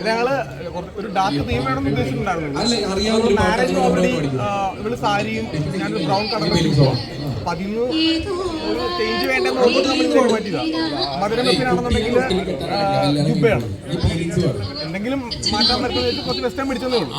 ഞങ്ങള് ഒരു dark theme വേണമെന്ന് ഉദ്ദേശിച്ചിട്ടുണ്ടായിരുന്നു. മാരേജ് ഓൾറെഡി ഇവള് സാരിയും ഞാനൊരു ബ്രൗൺ കളർ അപ്പൊ അതിന്ന് ഒരു ചേഞ്ച് വേണ്ടെന്ന് നോക്കിയിട്ട് നമ്മൾ പറ്റില്ല. മധുരം വെപ്പിനാണെന്നുണ്ടെങ്കിൽ ജുബയാണ്. എന്തെങ്കിലും മാറ്റാൻ പറ്റുന്ന കുറച്ച് വെസ്റ്റേൺ പിടിച്ചതേ ഉള്ളൂ.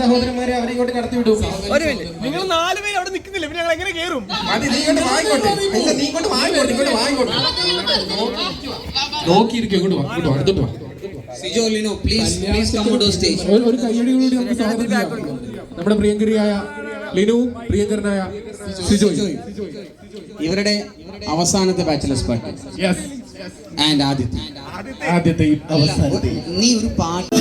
സഹോദരന്മാരെ അവരെ ഇങ്ങോട്ട് കടത്തി വിടും. നിങ്ങൾ 4 പേര് അവിടെ നിൽക്കുന്നില്ല, പിന്നെ ഞങ്ങൾ എങ്ങനെ കയറും? നോക്കിയിരിക്കും. അടുത്തോട്ട് വാ. Sijo Lino, please come to the stage. ഒരു കയ്യടികളോട് നമുക്ക് സ്വാഗതം ചെയ്യാം നമ്മുടെ പ്രിയങ്കരിയായ ലിനു, പ്രിയങ്കരനായ സിജോ. ഇവരുടെ അവസാനത്തെ ബാച്ചിലേഴ്സ് പാർട്ടി. ആൻഡ് ആദ്യത്തെ അവസാനത്തെ നീ ഒരു പാട്ട്